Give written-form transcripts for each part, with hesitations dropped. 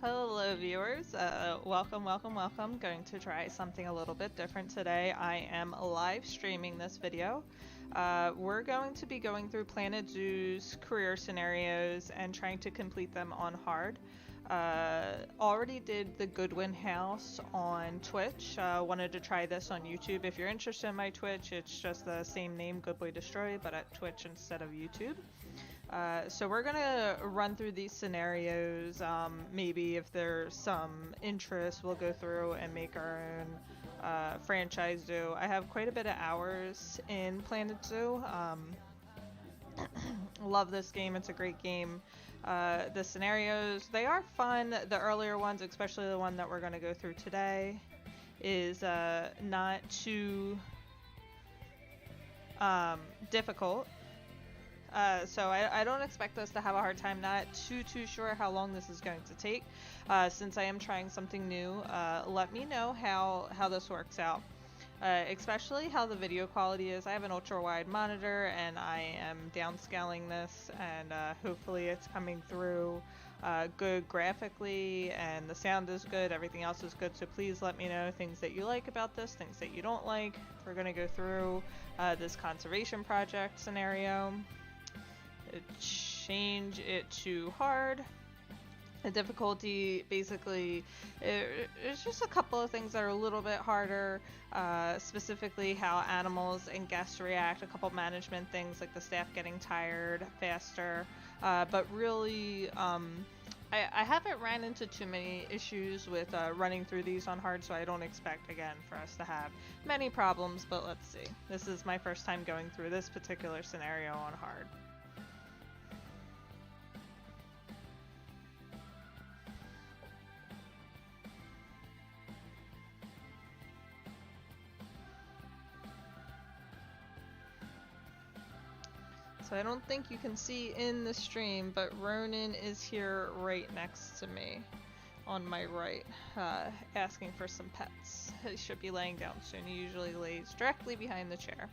Hello viewers, welcome. Going to try something a little bit different today. I am live streaming this video. We're going to be going through Planet Zoo's career scenarios and trying to complete them on hard. Already did the Goodwin House on Twitch. Wanted to try this on YouTube. If you're interested in my Twitch, it's just the same name, Good Boy Destroy, but at Twitch instead of YouTube. So we're gonna run through these scenarios. Maybe if there's some interest, we'll go through and make our own franchise zoo. I have quite a bit of hours in Planet Zoo. Love this game. It's a great game. The scenarios, they are fun. The earlier ones, especially the one that we're gonna go through today, is not too difficult. So I don't expect us to have a hard time. Not too sure how long this is going to take. Since I am trying something new, let me know how this works out. Especially how the video quality is. I have an ultra wide monitor and I am downscaling this, and hopefully it's coming through good graphically and the sound is good, everything else is good. So please let me know things that you like about this, things that you don't like. We're going to go through this conservation project scenario. Change it to hard. The difficulty, basically, it's just a couple of things that are a little bit harder, specifically how animals and guests react, a couple management things like the staff getting tired faster, but really, I haven't ran into too many issues with running through these on hard, so I don't expect, again, for us to have many problems, but let's see. This is my first time going through this particular scenario on hard. So I don't think you can see in the stream, but Ronan is here right next to me on my right, asking for some pets. He should be laying down soon. He usually lays directly behind the chair.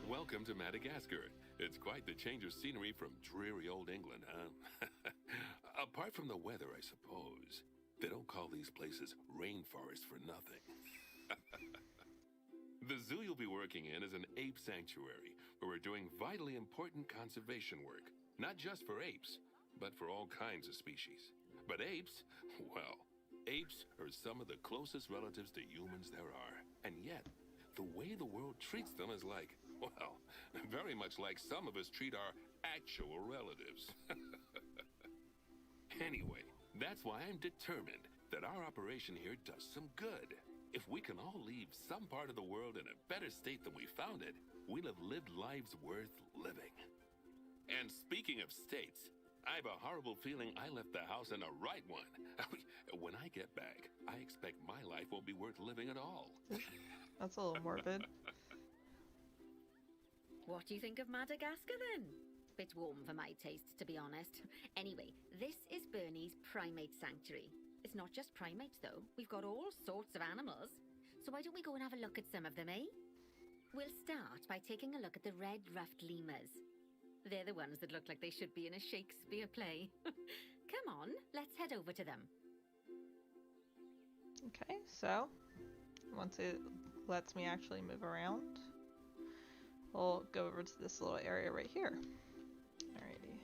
Welcome to Madagascar. It's quite the change of scenery from dreary old England, huh? Apart from the weather, I suppose. They don't call these places rainforests for nothing. The zoo you'll be working in is an ape sanctuary, where we're doing vitally important conservation work. Not just for apes, but for all kinds of species. But apes, well, apes are some of the closest relatives to humans there are. And yet, the way the world treats them is like, well, very much like some of us treat our actual relatives. Anyway, that's why I'm determined that our operation here does some good. If we can all leave some part of the world in a better state than we found it, we'll have lived lives worth living. And speaking of states, I have a horrible feeling I left the house in the right one. When I get back, I expect my life won't be worth living at all. That's a little morbid. What do you think of Madagascar then? Bit warm for my taste, to be honest. Anyway, this is Bernie's primate sanctuary. It's not just primates, though. We've got all sorts of animals. So why don't we go and have a look at some of them, eh? We'll start by taking a look at the red-ruffed lemurs. They're the ones that look like they should be in a Shakespeare play. Come on, let's head over to them. Okay, so once it lets me actually move around, we'll go over to this little area right here. Alrighty.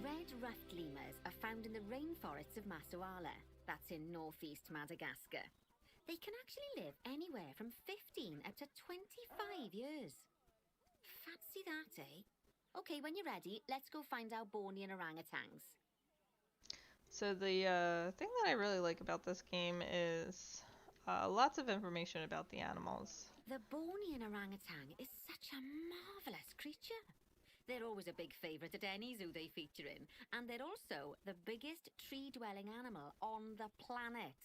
Red-ruffed lemurs are found in the rainforests of Massoala. That's in northeast Madagascar. They can actually live anywhere from 15 up to 25 years. Fancy that, eh? Okay, when you're ready, let's go find our Bornean orangutans. So the thing that I really like about this game is lots of information about the animals. The Bornean orangutan is such a marvelous creature. They're always a big favourite at any zoo they feature in, and they're also the biggest tree-dwelling animal on the planet.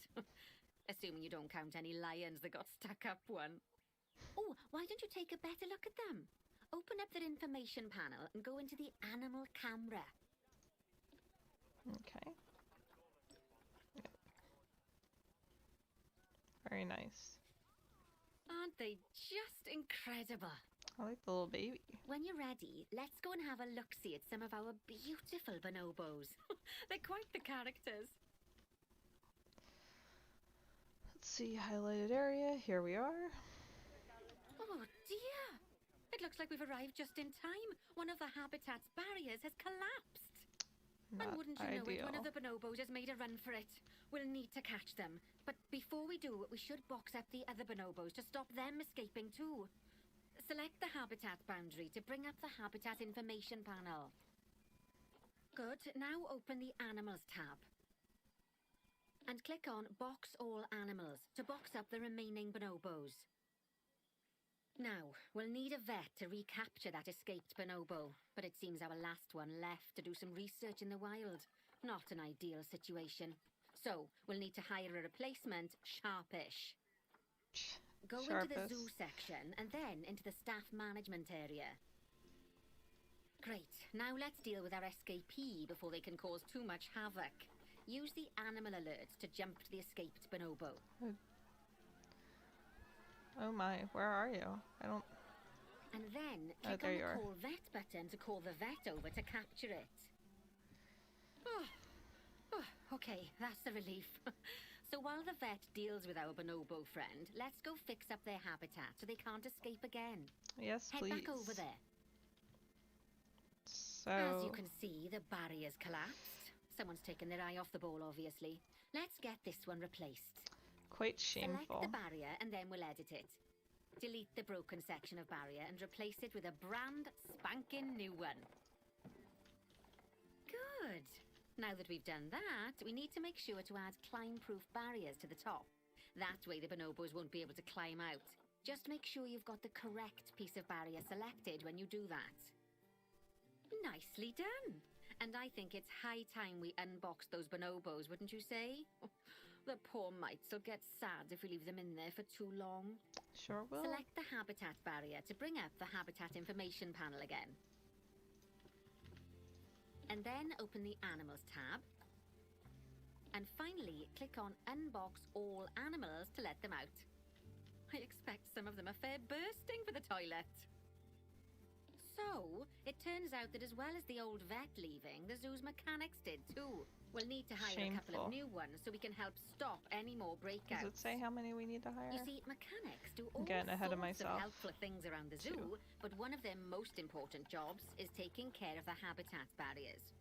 Assuming you don't count any lions that got stuck up one. Oh, why don't you take a better look at them? Open up their information panel and go into the animal camera. Okay. Very nice. Aren't they just incredible? I like the little baby. When you're ready, let's go and have a look-see at some of our beautiful bonobos. They're quite the characters. Let's see, highlighted area. Here we are. Oh dear! It looks like we've arrived just in time. One of the habitat's barriers has collapsed. Not And wouldn't you know it, ideal. one of the bonobos has made a run for it. We'll need to catch them. But before we do, we should box up the other bonobos to stop them escaping too. Select the habitat boundary to bring up the habitat information panel. Good. Now open the Animals tab. And click on Box All Animals to box up the remaining bonobos. Now, we'll need a vet to recapture that escaped bonobo, but it seems our last one left to do some research in the wild. Not an ideal situation. So, we'll need to hire a replacement, Sharpish. Go into the zoo section and then into the staff management area. Great, now let's deal with our escapee before they can cause too much havoc. Use the animal alerts to jump to the escaped bonobo. Oh my, where are you? I don't... And then click there on you the are. Call Vet button to call the vet over to capture it. Okay, that's a relief. So while the vet deals with our bonobo friend, let's go fix up their habitat so they can't escape again. Yes, Head please. back over there. So... As you can see, the barrier's collapsed. Someone's taken their eye off the ball, obviously. Let's get this one replaced. quite Select shameful. the barrier and then we'll edit it. Delete the broken section of barrier and replace it with a brand spanking new one. Good. Now that we've done that, we need to make sure to add climb-proof barriers to the top. That way the bonobos won't be able to climb out. Just make sure you've got the correct piece of barrier selected when you do that. Nicely done. And I think it's high time we unbox those bonobos, wouldn't you say? The poor mites will get sad if we leave them in there for too long. Sure will. Select the habitat barrier to bring up the habitat information panel again. And then open the Animals tab. And finally, click on Unbox All Animals to let them out. I expect some of them are fair bursting for the toilet. So, it turns out that as well as the old vet leaving, the zoo's mechanics did too. We'll need to hire a couple of Shameful. new ones so we can help stop any more breakouts. Does it say how many we need to hire? You see, mechanics do all Getting ahead of sorts myself. helpful things around the zoo, but one of their most important jobs is taking care of the habitat barriers.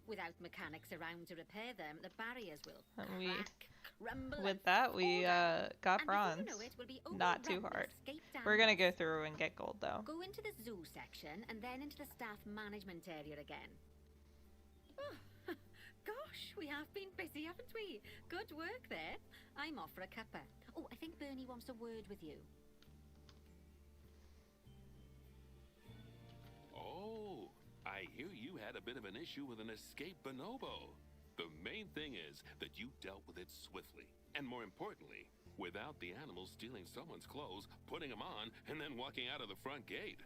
Without mechanics around to repair them, the barriers will And we- crack, crumble, With and that, we fall down. got And before bronze. you know it, we'll be Not too overrun hard. with escaped We're gonna animals. go through and get gold though. Go into the zoo section and then into the staff management area again. Oh, gosh, we have been busy, haven't we? Good work there. I'm off for a cuppa. Oh, I think Bernie wants a word with you. Oh, I hear you had a bit of an issue with an escaped bonobo. The main thing is that you dealt with it swiftly. And more importantly, without the animal stealing someone's clothes, putting them on, and then walking out of the front gate.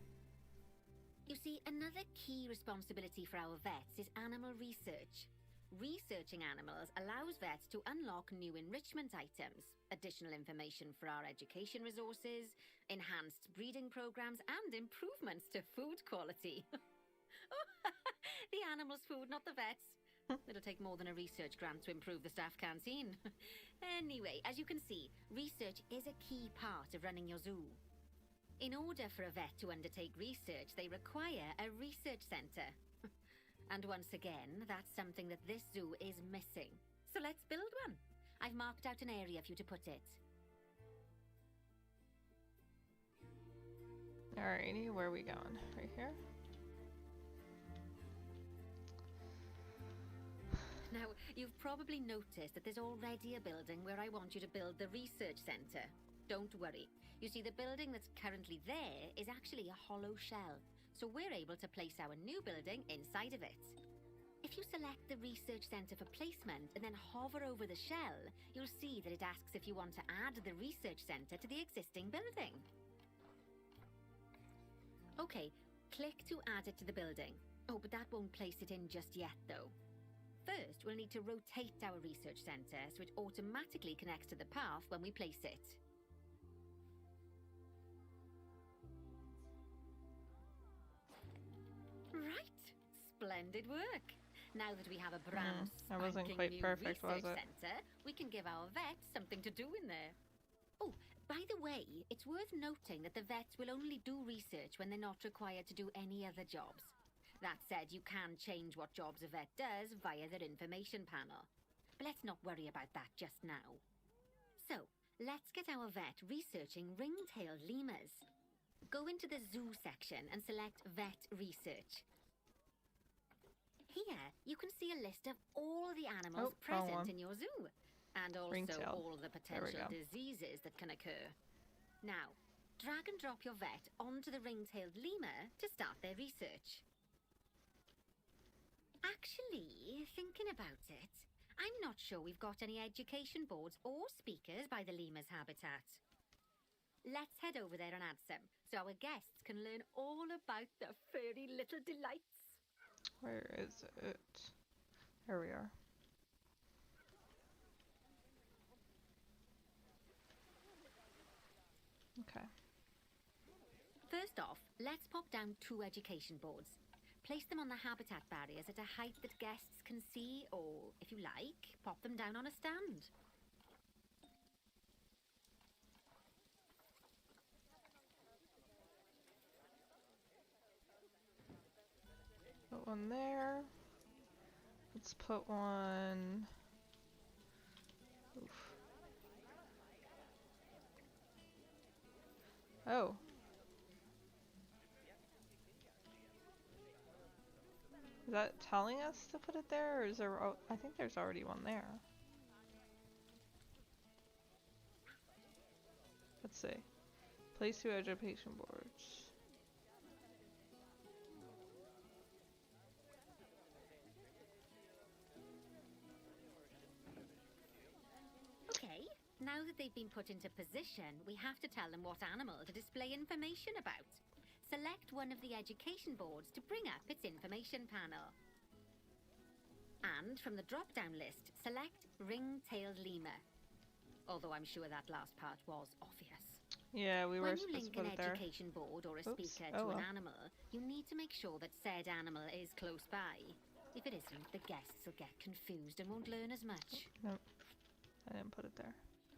You see, another key responsibility for our vets is animal research. Researching animals allows vets to unlock new enrichment items, additional information for our education resources, enhanced breeding programs, and improvements to food quality. The animal's food, not the vets. It'll take more than a research grant to improve the staff canteen. Anyway, as you can see, research is a key part of running your zoo. In order for a vet to undertake research, they require a research centre. And once again, that's something that this zoo is missing. So let's build one. I've marked out an area for you to put it. Alrighty, where are we going? Right here? Now, you've probably noticed that there's already a building where I want you to build the research centre. Don't worry. You see, the building that's currently there is actually a hollow shell, so we're able to place our new building inside of it. If you select the research centre for placement and then hover over the shell, you'll see that it asks if you want to add the research centre to the existing building. Okay, click to add it to the building. Oh, but that won't place it in just yet, though. First, we'll need to rotate our research centre so it automatically connects to the path when we place it. splendid work. Now that we have a brand That wasn't spanking quite new perfect, was research it? centre, we can give our vets something to do in there. Oh, by the way, it's worth noting that the vets will only do research when they're not required to do any other jobs. That said, you can change what jobs a vet does via their information panel. But let's not worry about that just now. So, let's get our vet researching ring-tailed lemurs. Go into the zoo section and select Vet Research. Here, you can see a list of all the animals present in your zoo, and also Ring-tailed. all the potential diseases that can occur. Now, drag and drop your vet onto the ring-tailed lemur to start their research. Actually, thinking about it, I'm not sure we've got any education boards or speakers by the lemur's habitat. Let's head over there and add some, so our guests can learn all about the furry little delights. Where is it? There we are. Okay. First off, let's pop down 2 education boards. Place them on the habitat barriers at a height that guests can see, or, if you like, pop them down on a stand. Put one there. Let's put one. Oof. Oh. Is that telling us to put it there, or is there? I think there's already one there. Let's see. Place 2 education boards. Okay, now that they've been put into position, we have to tell them what animal to display information about. Select one of the education boards to bring up its information panel. And from the drop-down list, select ring-tailed lemur. Although I'm sure that last part was obvious. Yeah, we were When you supposed to link put an it there. education board or a Oops. speaker Oh, to an well. animal, you need to make sure that said animal is close by. If it isn't, the guests will get confused and won't learn as much. Nope. I didn't put it there.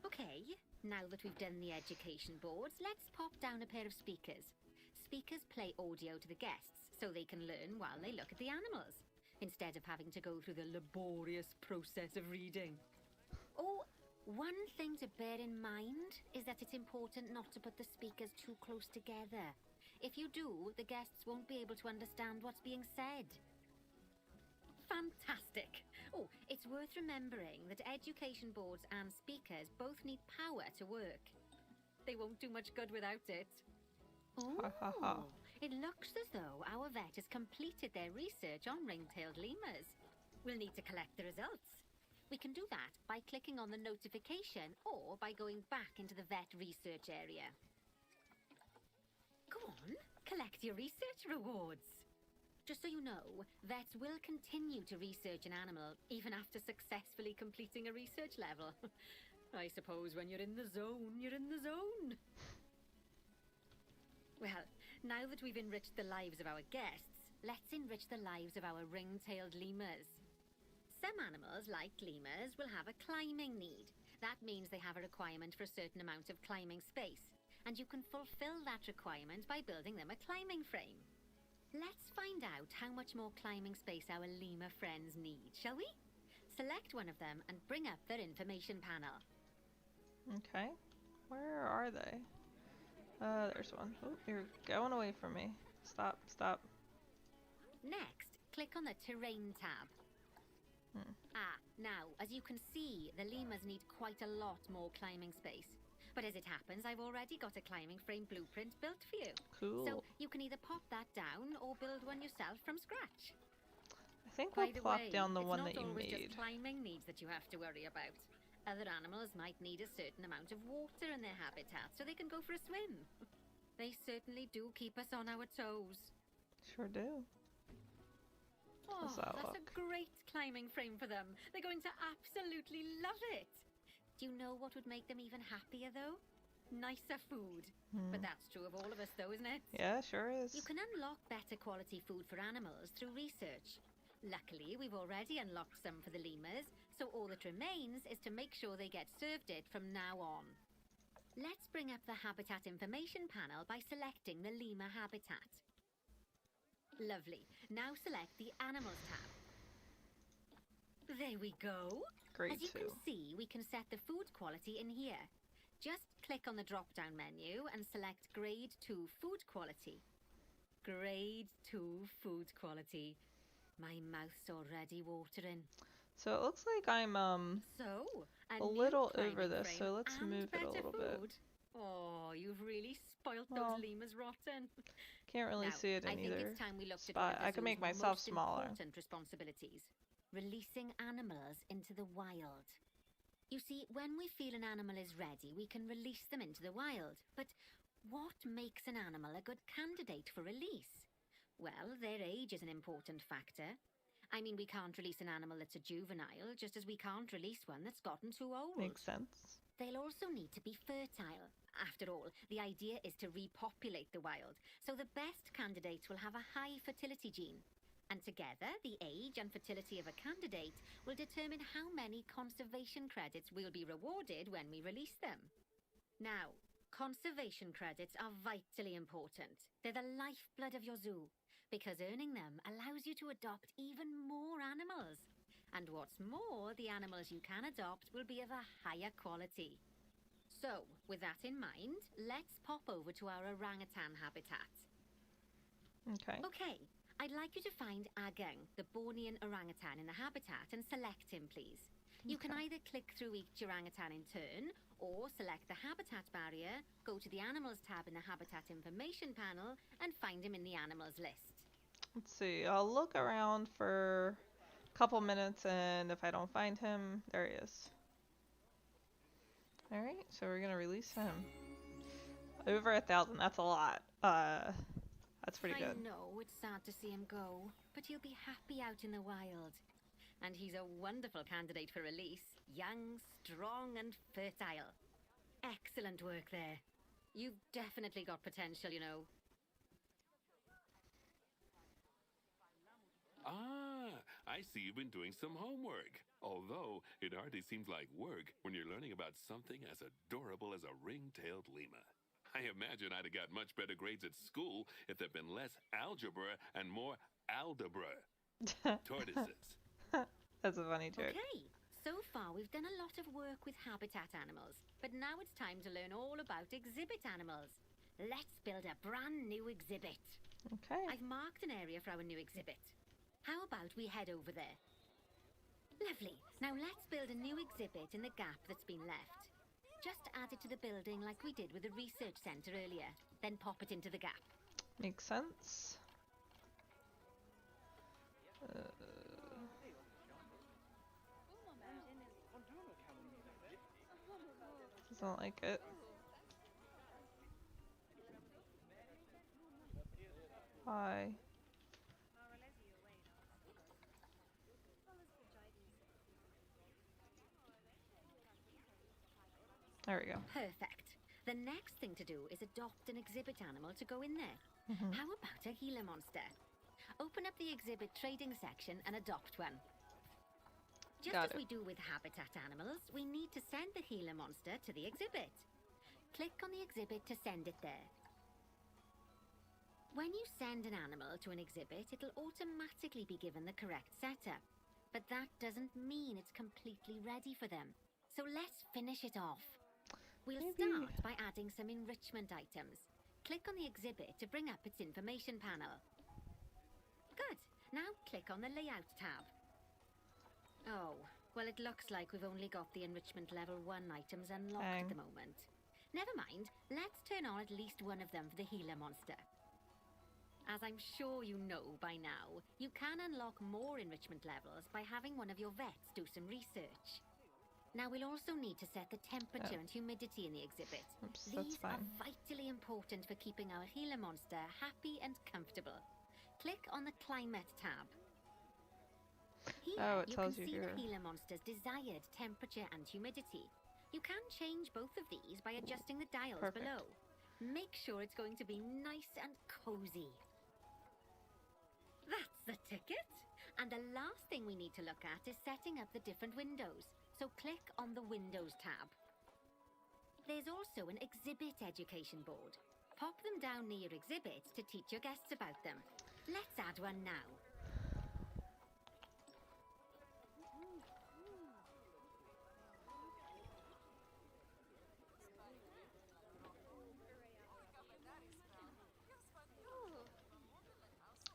Okay, now that we've done the education boards, let's pop down a pair of speakers. Speakers play audio to the guests so they can learn while they look at the animals, instead of having to go through the laborious process of reading. Oh, one thing to bear in mind is that it's important not to put the speakers too close together. If you do, the guests won't be able to understand what's being said. Fantastic! Oh, it's worth remembering that education boards and speakers both need power to work. They won't do much good without it. Ha ha ha. Oh, it looks as though our vet has completed their research on ring-tailed lemurs. We'll need to collect the results. We can do that by clicking on the notification or by going back into the vet research area. Go on, collect your research rewards. Just so you know, vets will continue to research an animal even after successfully completing a research level. I suppose when you're in the zone, you're in the zone. Well, now that we've enriched the lives of our guests, let's enrich the lives of our ring-tailed lemurs. Some animals, like lemurs, will have a climbing need. That means they have a requirement for a certain amount of climbing space, and you can fulfill that requirement by building them a climbing frame. Let's find out how much more climbing space our lemur friends need, shall we? Select one of them and bring up their information panel. Okay. Where are they? There's one. Oh, you're going away from me. Stop, stop. Next, click on the Terrain tab. Now, as you can see, the lemurs need quite a lot more climbing space. But as it happens, I've already got a climbing frame blueprint built for you. Cool. So you can either pop that down or build one yourself from scratch. I think By we'll the plop way, down the it's one not that you always made. just climbing needs that you have to worry about. Other animals might need a certain amount of water in their habitat so they can go for a swim. They certainly do keep us on our toes. Sure do. Oh, How's that that's look? a great climbing frame for them. They're going to absolutely love it. Do you know what would make them even happier, though? nicer food. But that's true of all of us though, isn't it? Yeah, sure is. You can unlock better quality food for animals through research. Luckily, we've already unlocked some for the lemurs, so all that remains is to make sure they get served it from now on. Let's bring up the habitat information panel by selecting the lemur habitat. Lovely. Now select the animals tab. There we go. Grade As you 2. can see, we can set the food quality in here. Just click on the drop-down menu and select Grade 2 Food Quality. Grade 2 Food Quality. My mouth's already watering. So it looks like I'm So, a new little priming over this, frame so let's and move it a better little food. bit. Oh, you've really spoilt Well, those lemurs rotten. Can't really Now, see it I in think either it's time we looked at spot. one of the I can make zoo's myself most smaller. important responsibilities: releasing animals into the wild. You see, when we feel an animal is ready, we can release them into the wild. But what makes an animal a good candidate for release? Well, their age is an important factor. I mean, we can't release an animal that's a juvenile, just as we can't release one that's gotten too old. Makes sense. They'll also need to be fertile. After all, the idea is to repopulate the wild, so the best candidates will have a high fertility gene. And together, the age and fertility of a candidate will determine how many conservation credits will be rewarded when we release them. Now, conservation credits are vitally important. They're the lifeblood of your zoo, because earning them allows you to adopt even more animals. And what's more, the animals you can adopt will be of a higher quality. So, with that in mind, let's pop over to our orangutan habitat. Okay. Okay, I'd like you to find Agang, the Bornean orangutan in the habitat, and select him, please. You can either click through each orangutan in turn, or select the habitat barrier, go to the animals tab in the habitat information panel, and find him in the animals list. Let's see. I'll look around for a couple minutes, and if I don't find him, there he is. All right, so we're gonna release him. Over 1,000. That's a lot. That's pretty good. I know, it's sad to see him go, but he'll be happy out in the wild. And he's a wonderful candidate for release. Young, strong, and fertile. Excellent work there. You've definitely got potential, you know. Ah, I see you've been doing some homework. Although, it hardly seems like work when you're learning about something as adorable as a ring-tailed lemur. I imagine I'd have got much better grades at school if there'd been less algebra and more aldebra. Tortoises. That's a funny joke. Okay, so far we've done a lot of work with habitat animals, but now it's time to learn all about exhibit animals. Let's build a brand new exhibit. Okay. I've marked an area for our new exhibit. How about we head over there? Lovely. Now let's build a new exhibit in the gap that's been left. Just add it to the building like we did with the research centre earlier, then pop it into the gap. Makes sense. Doesn't like it. Why? There we go. Perfect. The next thing to do is adopt an exhibit animal to go in there. How about a Gila monster? Open up the exhibit trading section and adopt one. Just Got as it. we do with habitat animals, we need to send the Gila monster to the exhibit. Click on the exhibit to send it there. When you send an animal to an exhibit, it'll automatically be given the correct setup. But that doesn't mean it's completely ready for them. So let's finish it off. We'll start by adding some enrichment items. Click on the exhibit to bring up its information panel. Good. Now click on the layout tab. Oh, well, it looks like we've only got the enrichment level 1 items unlocked at the moment. Never mind, let's turn on at least one of them for the Gila monster. As I'm sure you know by now, you can unlock more enrichment levels by having one of your vets do some research. Now we'll also need to set the temperature and humidity in the exhibit. Oops, that's These are fine. vitally important for keeping our Gila monster happy and comfortable. Click on the Climate tab. Here, Oh, it you tells can you see here. the Gila monster's desired temperature and humidity. You can change both of these by adjusting the dials Perfect. below. Make sure it's going to be nice and cozy. That's the ticket. And the last thing we need to look at is setting up the different windows. So click on the Windows tab. There's also an exhibit education board. Pop them down near your exhibits to teach your guests about them. Let's add one now.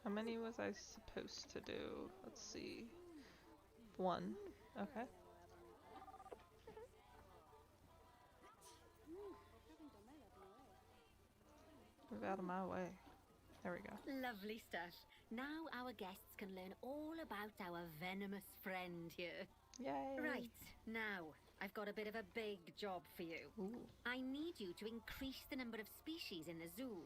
How many was I supposed to do? Let's see. 1. Okay. Move out of my way. There we go. Lovely stuff. Now our guests can learn all about our venomous friend here. Yay! Right, now, I've got a bit of a big job for you. Ooh. I need you to increase the number of species in the zoo.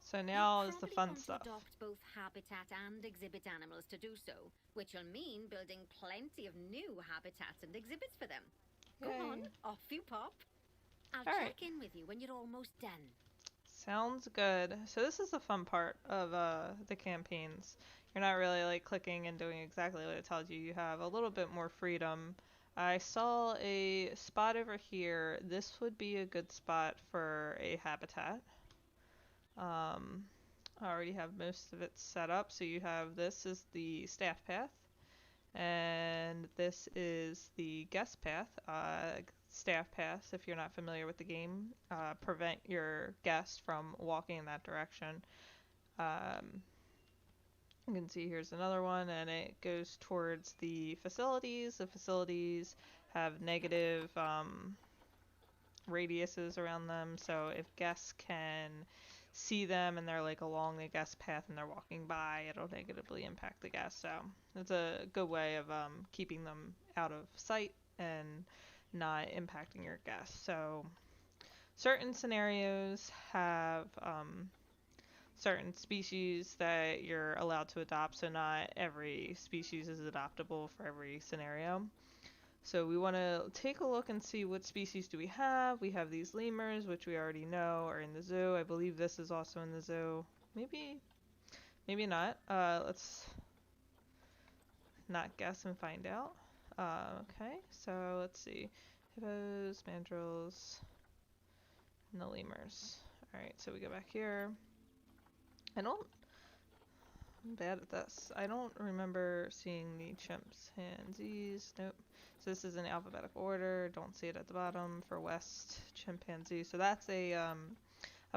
So now You'll is the probably fun want stuff. to adopt both habitat and exhibit animals to do so, which will mean building plenty of new habitats and exhibits for them. Go on, Yay. off you pop. I'll All check right. in with you when you're almost done. Sounds good. So this is the fun part of the campaigns. You're not really like clicking and doing exactly what it tells you. You have a little bit more freedom. I saw a spot over here. This would be a good spot for a habitat. I already have most of it set up. So you have this is the staff path, and this is the guest path. Staff paths, if you're not familiar with the game, prevent your guests from walking in that direction. You can see here's another one, and it goes towards the facilities. The facilities have negative radiuses around them, so if guests can see them and they're like along the guest path and they're walking by, it'll negatively impact the guests. So it's a good way of keeping them out of sight and not impacting your guests. So certain scenarios have certain species that you're allowed to adopt, so not every species is adoptable for every scenario. So we want to take a look and see what species do we have. We have these lemurs, which we already know are in the zoo. I believe this is also in the zoo. Maybe not. Let's not guess and find out. Okay, so let's see. Hippos, mandrills, and the lemurs. Alright, so we go back here. I'm bad at this. I don't remember seeing the chimpanzees. Nope. So this is in alphabetical order. Don't see it at the bottom for West chimpanzee. So that's a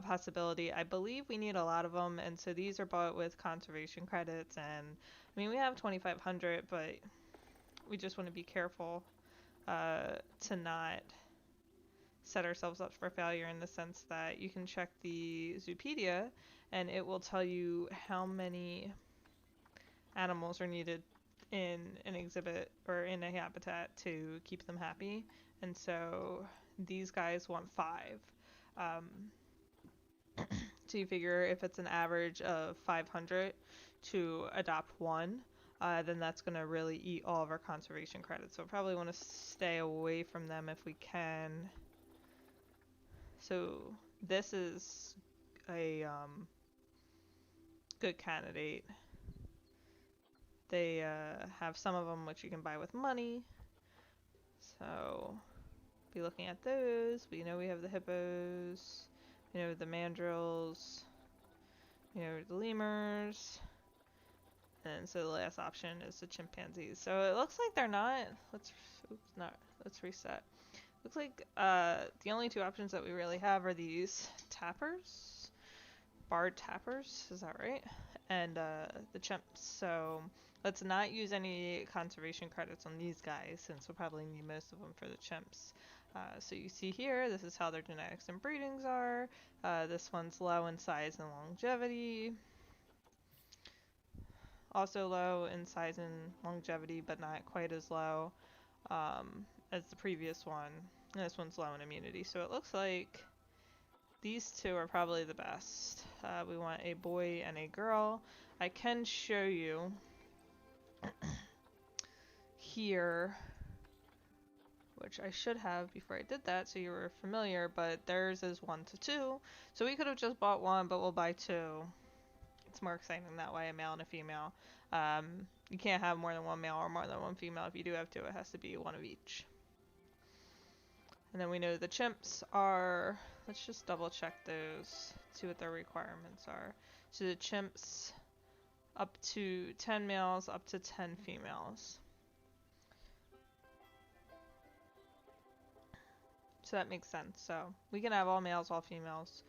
possibility. I believe we need a lot of them, and so these are bought with conservation credits. And I mean, we have 2,500, but we just want to be careful to not set ourselves up for failure in the sense that you can check the Zoopedia and it will tell you how many animals are needed in an exhibit or in a habitat to keep them happy. And so these guys want 5. So you figure if it's an average of 500 to adopt 1, then that's going to really eat all of our conservation credits. So probably want to stay away from them if we can. So this is a good candidate. They have some of them which you can buy with money. So be looking at those. We know we have the hippos. We know the mandrills. We know the lemurs. And so the last option is the chimpanzees. So it looks like they're not. Let's reset. Looks like the only 2 options that we really have are these tappers, barred tappers, is that right? And the chimps. So let's not use any conservation credits on these guys since we'll probably need most of them for the chimps. So you see here, this is how their genetics and breedings are. This one's low in size and longevity. Also low in size and longevity, but not quite as low as the previous one. And this one's low in immunity. So it looks like these 2 are probably the best. We want a boy and a girl. I can show you here which I should have before I did that so you were familiar, but theirs is 1 to 2. So we could have just bought one, but we'll buy 2. It's more exciting that way, a male and a female. You can't have more than one male or more than one female. If you do have 2, it has to be 1 of each. And then we know the chimps are, let's just double check those, see what their requirements are. So the chimps, up to 10 males, up to 10 females. So that makes sense. So we can have all males, all females,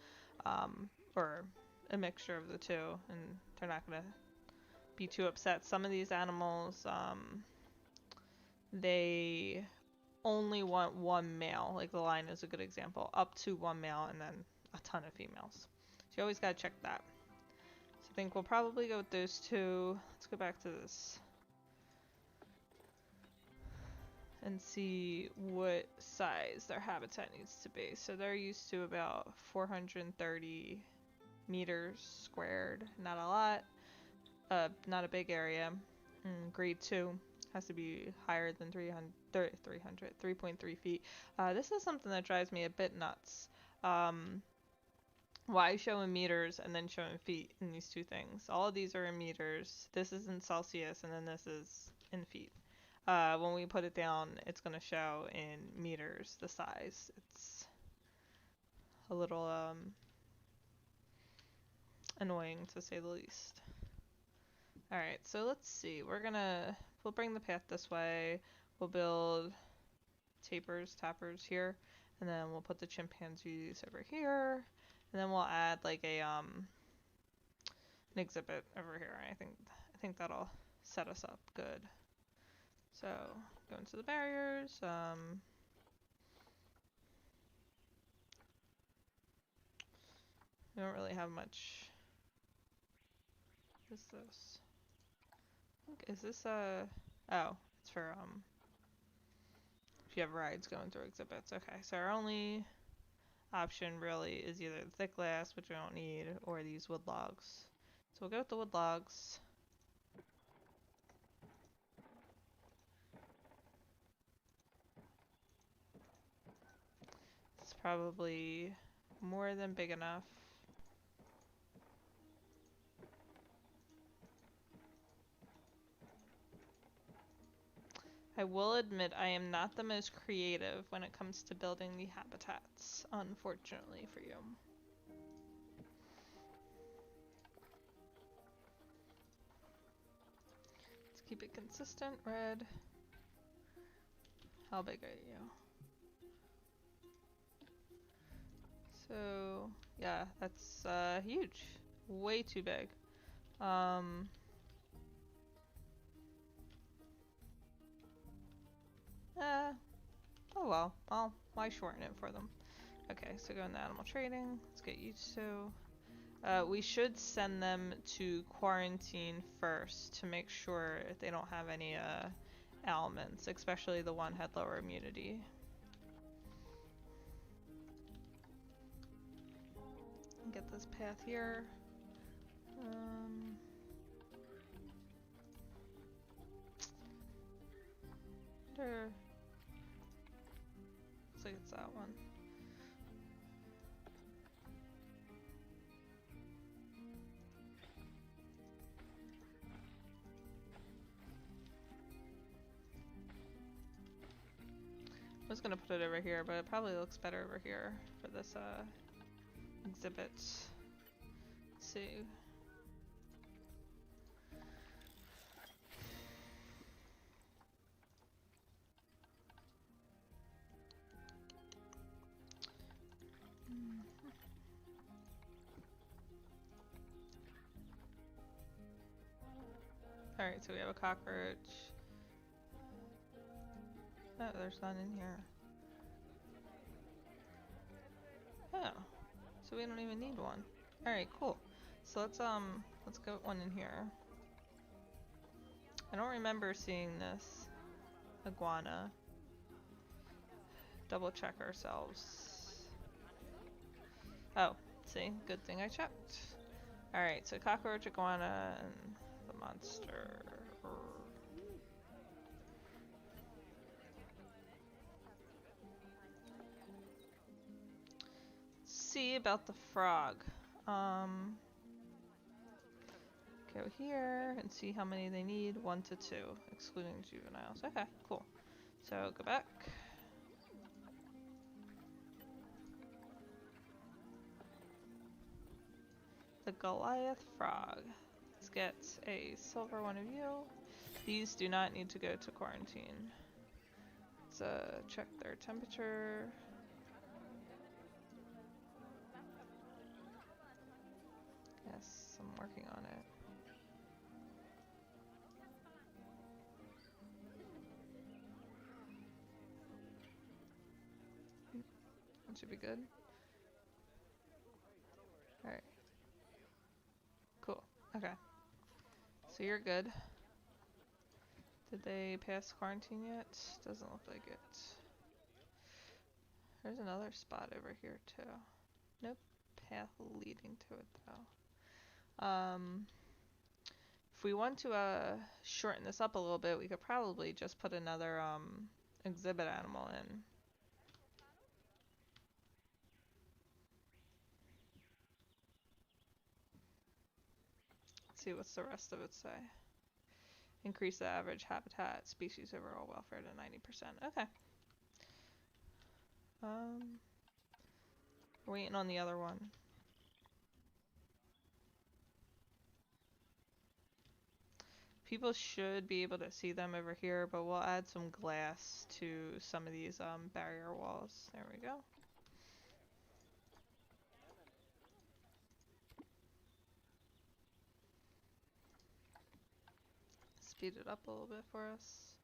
or a mixture of the two, and they're not going to be too upset. Some of these animals, they only want 1 male, like the lion is a good example, up to 1 male and then a ton of females. So you always got to check that. So I think we'll probably go with those 2. Let's go back to this and see what size their habitat needs to be. So they're used to about 430 meters squared, not a lot, not a big area. Grade 2 has to be higher than 3.3 feet. This is something that drives me a bit nuts. Why show in meters and then show in feet in these 2 things? All of these are in meters. This is in Celsius, and then this is in feet. When we put it down, it's going to show in meters, the size. It's a little annoying, to say the least. Alright, so let's see. We'll bring the path this way. We'll build tappers here. And then we'll put the chimpanzees over here. And then we'll add like an exhibit over here. I think that'll set us up good. So, go into the barriers. We don't really have much. What is this? Is this oh, it's for if you have rides going through exhibits. Okay, so our only option really is either the thick glass, which we don't need, or these wood logs. So we'll go with the wood logs. It's probably more than big enough. I will admit I am not the most creative when it comes to building the habitats, unfortunately for you. Let's keep it consistent. Red. How big are you? So, yeah, that's huge. Way too big. Oh well, why shorten it for them? Okay, so go into animal trading. Let's get used to. We should send them to quarantine first to make sure they don't have any ailments, especially the one had lower immunity. Get this path here. There. Looks like it's that one. I was gonna put it over here, but it probably looks better over here for this exhibit. Let's see. Alright, so we have a cockroach. Oh, there's none in here. Oh, so we don't even need one. Alright, cool. So let's get one in here. I don't remember seeing this iguana. Double check ourselves. Oh, see, good thing I checked. Alright, so cockroach, iguana, and the monster. see about the frog. Go here and see how many they need. 1 to 2, excluding juveniles. Okay, cool. So go back. The Goliath frog. Let's get a silver one of you. These do not need to go to quarantine. Let's check their temperature. Yes, I'm working on it. That should be good. Alright. Cool. Okay. So you're good. Did they pass quarantine yet? Doesn't look like it. There's another spot over here too. Nope. Path leading to it though. If we want to shorten this up a little bit, we could probably just put another exhibit animal in. Let's see what's the rest of it say. Increase the average habitat species overall welfare to 90%. Okay. Waiting on the other one. People should be able to see them over here, but we'll add some glass to some of these barrier walls. There we go. Speed it up a little bit for us.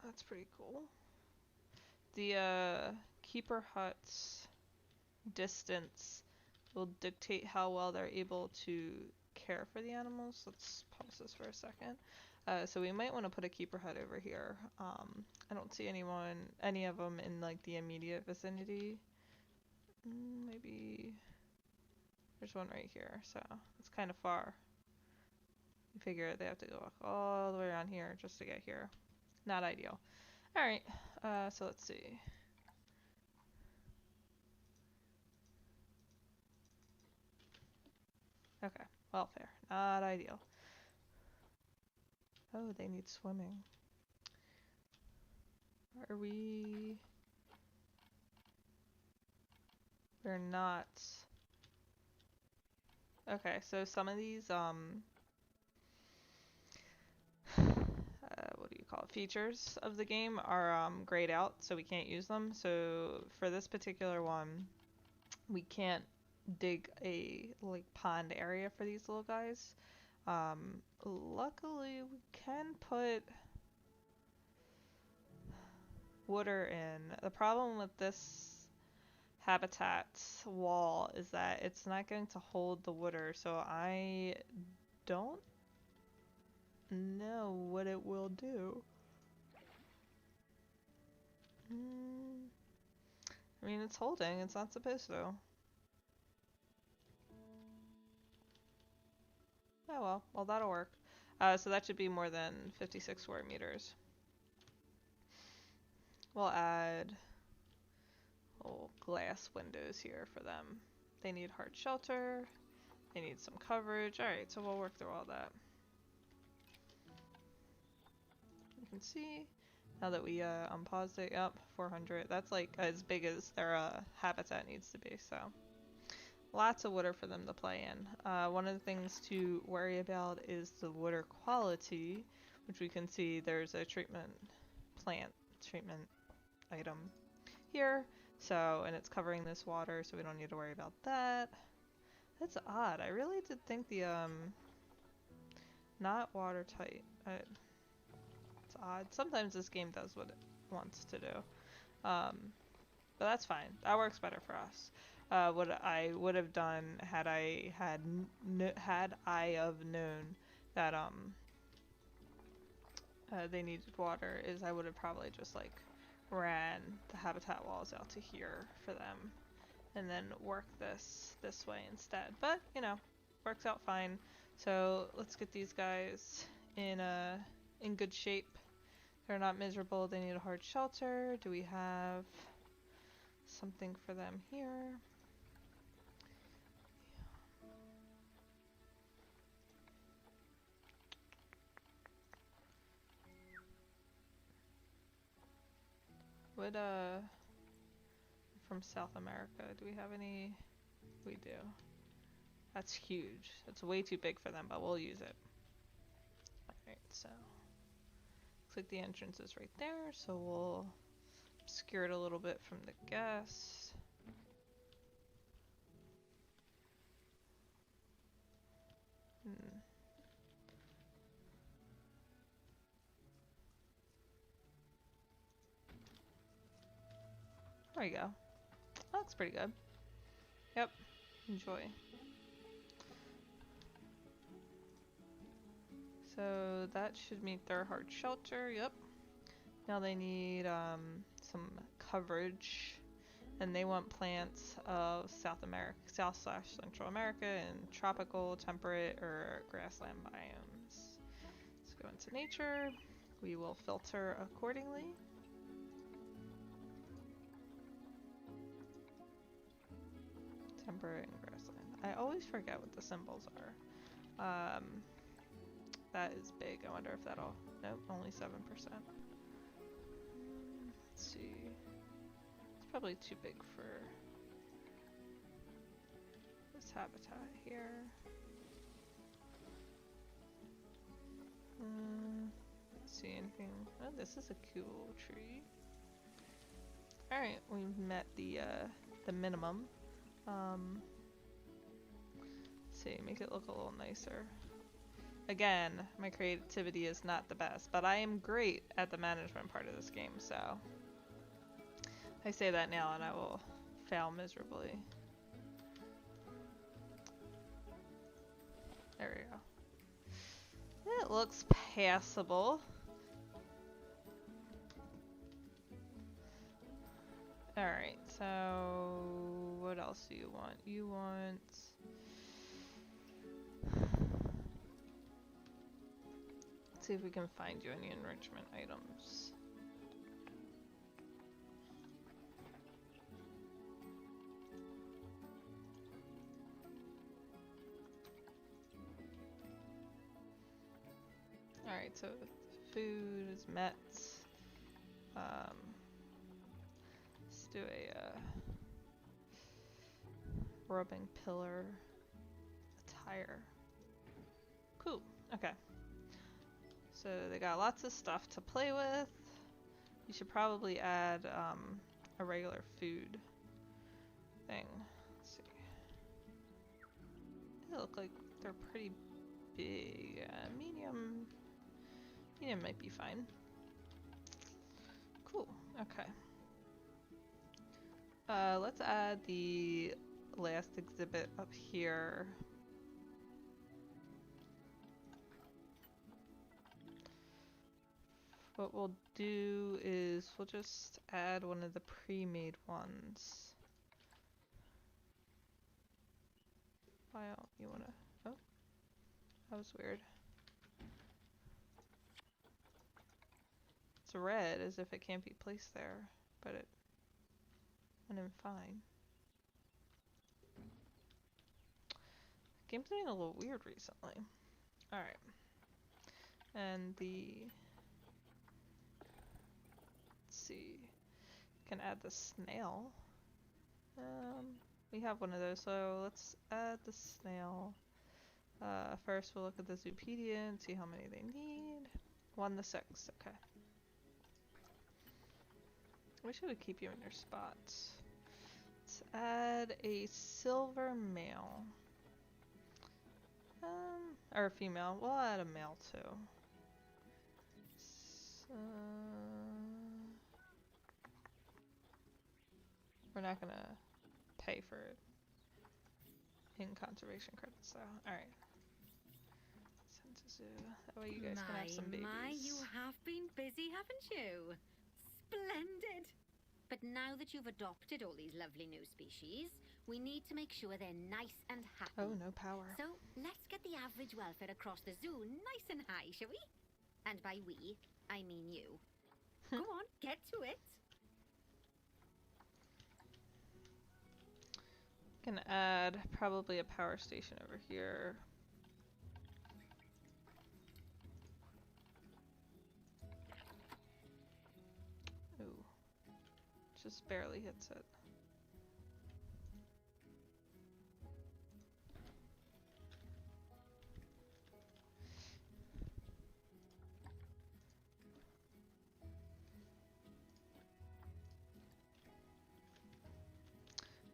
That's pretty cool. The keeper hut's distance will dictate how well they're able to care for the animals. Let's pause this for a second. So we might want to put a keeper hut over here. I don't see any of them in like the immediate vicinity. Maybe there's one right here, so it's kind of far. You figure they have to go all the way around here just to get here. Not ideal. Alright, so let's see. Okay, welfare. Not ideal. Oh, they need swimming. Are we... We're not... Okay, so some of these, what do you call it? Features of the game are grayed out, so we can't use them. So for this particular one, we can't dig a like pond area for these little guys. Luckily, we can put water in. The problem with this habitat wall is that it's not going to hold the water, so I don't know what it will do. I mean, it's holding, it's not supposed to. Oh well, that'll work. So that should be more than 56 square meters. We'll add little glass windows here for them. They need hard shelter, they need some coverage. Alright, so we'll work through all that. You can see, now that we unpaused it, yep, 400. That's like as big as their habitat needs to be, so. Lots of water for them to play in. One of the things to worry about is the water quality, which we can see there's a treatment item here. So, and it's covering this water, so we don't need to worry about that. That's odd. I really did think the, not watertight. It's odd. Sometimes this game does what it wants to do. But that's fine. That works better for us. What I would have done had I have known that they needed water is I would have probably just like ran the habitat walls out to here for them and then work this way instead. But, you know, works out fine. So let's get these guys in good shape. They're not miserable. They need a hard shelter. Do we have something for them here? What from South America, do we have any? We do. That's huge. That's way too big for them, but we'll use it. Alright, so looks like the entrance is right there, so we'll obscure it a little bit from the guests. There you go. That looks pretty good. Yep. Enjoy. So that should meet their hard shelter. Yep. Now they need some coverage, and they want plants of South / Central America, and tropical, temperate, or grassland biomes. Let's go into nature. We will filter accordingly. Temperate and grassland. I always forget what the symbols are. That is big. I wonder if that'll... Nope, only 7%. Let's see. It's probably too big for this habitat here. Let's see anything. Oh, this is a cool tree. Alright, we've met the minimum. Let's see, make it look a little nicer. Again, my creativity is not the best, but I am great at the management part of this game, so I say that now and I will fail miserably. There we go. It looks passable. Alright, so what else do you want? You want... Let's see if we can find you any enrichment items. Alright, so food is met. Let's do a rubbing pillar, a tire. Cool, okay. So they got lots of stuff to play with. You should probably add a regular food thing. Let's see. They look like they're pretty big. Medium might be fine. Cool. Okay. Let's add the last exhibit up here. What we'll do is we'll just add one of the pre-made ones. Why don't you wanna... Oh, that was weird. It's red as if it can't be placed there, but it went in fine. Game's getting a little weird recently. Alright. And the... see, can add the snail. We have one of those, so let's add the snail. First we'll look at the Zoopedia and see how many they need. 1 to 6, okay. Wish I would keep you in your spots. Let's add a silver male. Or a female. We'll add a male too. So we're not gonna pay for it in conservation credits, so alright. Send to zoo. That way you guys can have some babies. My, you have been busy, haven't you? Splendid! But now that you've adopted all these lovely new species, We need to make sure they're nice and happy. Oh, no power. So let's get the average welfare across the zoo nice and high, shall we? And by we, I mean you. Go on, get to it. Can add probably a power station over here. Ooh. Just barely hits it.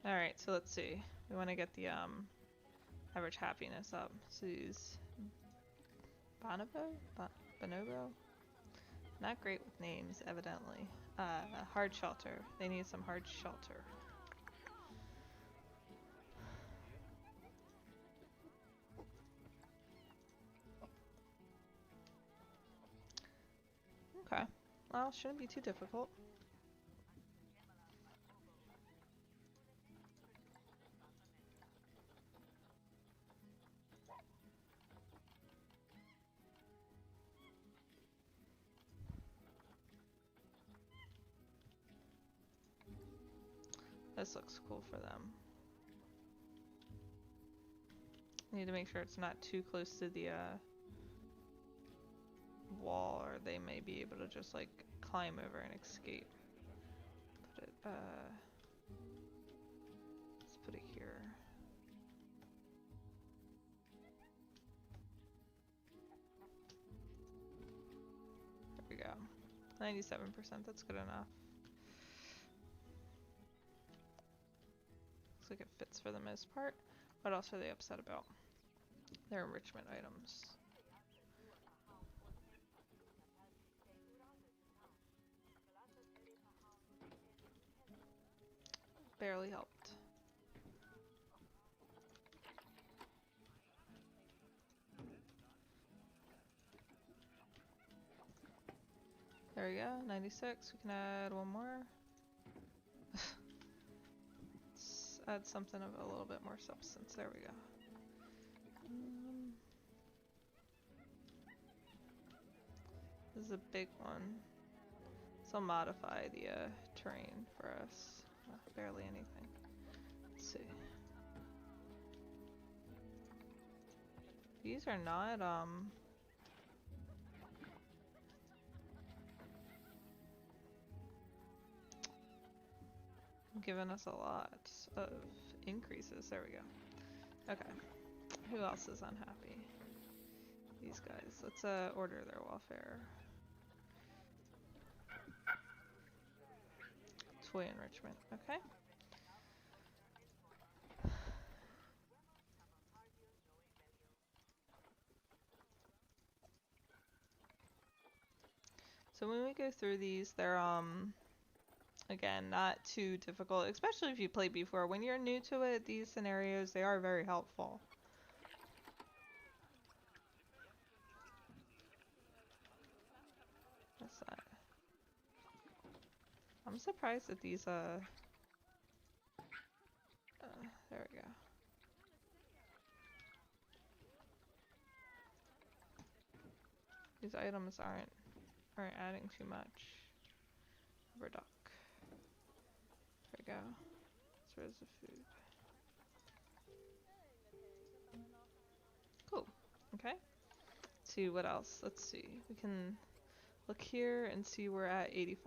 Alright, so let's see. We want to get the average happiness up. So use Bonobo? Not great with names, evidently. Hard shelter. They need some hard shelter. Okay. Well, shouldn't be too difficult. This looks cool for them. Need to make sure it's not too close to the wall, or they may be able to just like climb over and escape. Put it let's put it here. There we go. 97%, that's good enough. Looks like it fits for the most part. What else are they upset about? Their enrichment items. Barely helped. There we go, 96. We can add one more. Let's add something of a little bit more substance. There we go. This is a big one. So I'll modify the terrain for us. Barely anything. Let's see. These are not giving us a lot of increases. There we go. Okay. Who else is unhappy? These guys. Let's order their welfare. Toy enrichment. Okay. So when we go through these, they're again, not too difficult, especially if you played before. When you're new to it, these scenarios, they are very helpful. That's that. I'm surprised that these, there we go. These items aren't adding too much. Overduck. There we go. So where's the food? Cool. Okay. Let's see what else. Let's see. We can look here and see we're at 85%.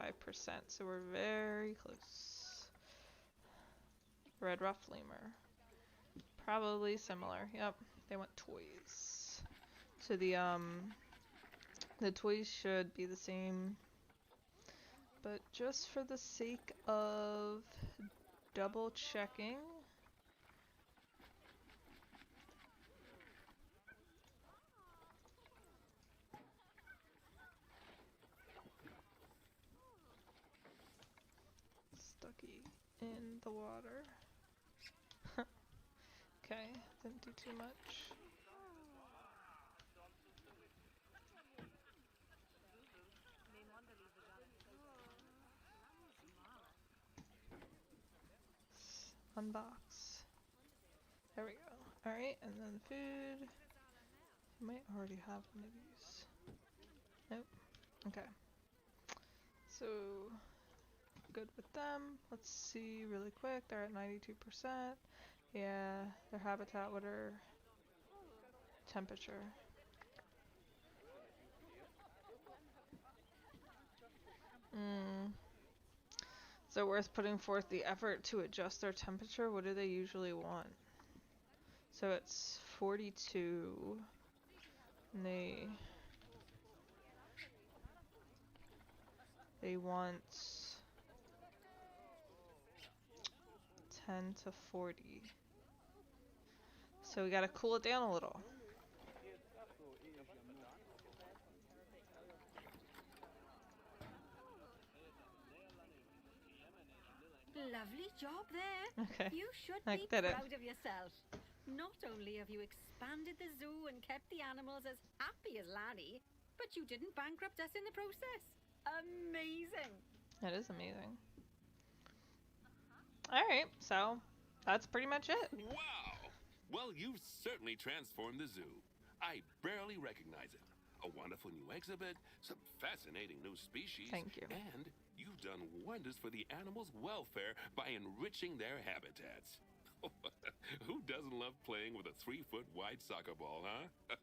So we're very close. Red ruff lemur. Probably similar. Yep. They want toys. So the toys should be the same. But just for the sake of double checking, Stucky in the water. Okay, didn't do too much. Unbox. There we go. Alright, and then food. I might already have one of these. Nope. Okay. So, good with them. Let's see really quick. They're at 92%. Yeah, their habitat, what are temperature? Is it worth putting forth the effort to adjust their temperature? What do they usually want? So it's 42. And they want 10 to 40. So we gotta cool it down a little. Lovely job there. Okay. You should I be did it. proud of yourself. Not only have you expanded the zoo and kept the animals as happy as Laddie, but you didn't bankrupt us in the process. Amazing. That is amazing. Alright, so that's pretty much it. Wow! Well, you've certainly transformed the zoo. I barely recognize it. A wonderful new exhibit, some fascinating new species. Thank you. And you've done wonders for the animals' welfare by enriching their habitats. Who doesn't love playing with a 3-foot wide soccer ball, huh?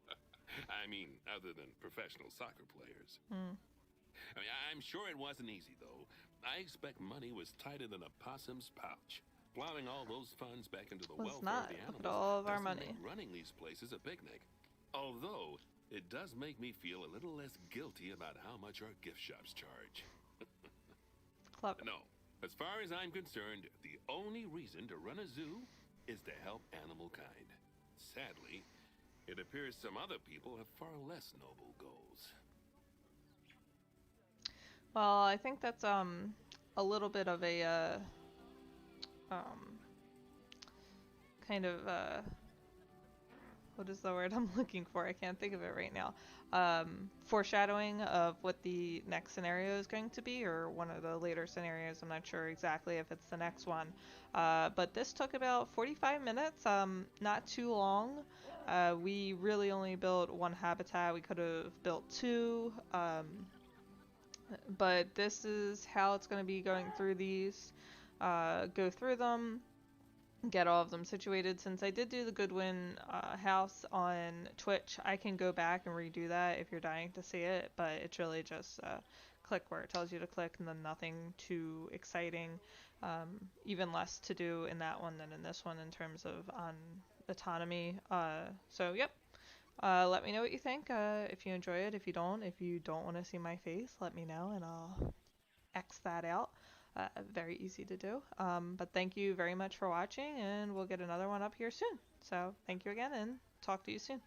I mean, other than professional soccer players. I mean, I'm sure it wasn't easy, though. I expect money was tighter than a possum's pouch. Plowing all those funds back into the Was welfare not. of the Look animals at all of our doesn't money. make running these places a picnic. Although, it does make me feel a little less guilty about how much our gift shops charge. Clever. No, as far as I'm concerned, the only reason to run a zoo is to help animal kind. Sadly, it appears some other people have far less noble goals. Well, I think that's a little bit of a um kind of what is the word I'm looking for? I can't think of it right now. Foreshadowing of what the next scenario is going to be, or one of the later scenarios. I'm not sure exactly if it's the next one. But this took about 45 minutes, not too long. We really only built one habitat. We could have built two. But this is how it's going to be going through these. Go through them, get all of them situated. Since I did do the Goodwin house on Twitch, I can go back and redo that if you're dying to see it, but it's really just click where it tells you to click, and then nothing too exciting. Even less to do in that one than in this one in terms of on autonomy. So yep. Let me know what you think, if you enjoy it. If you don't want to see my face, let me know and I'll X that out. Very easy to do. But thank you very much for watching, and we'll get another one up here soon. So thank you again, and talk to you soon.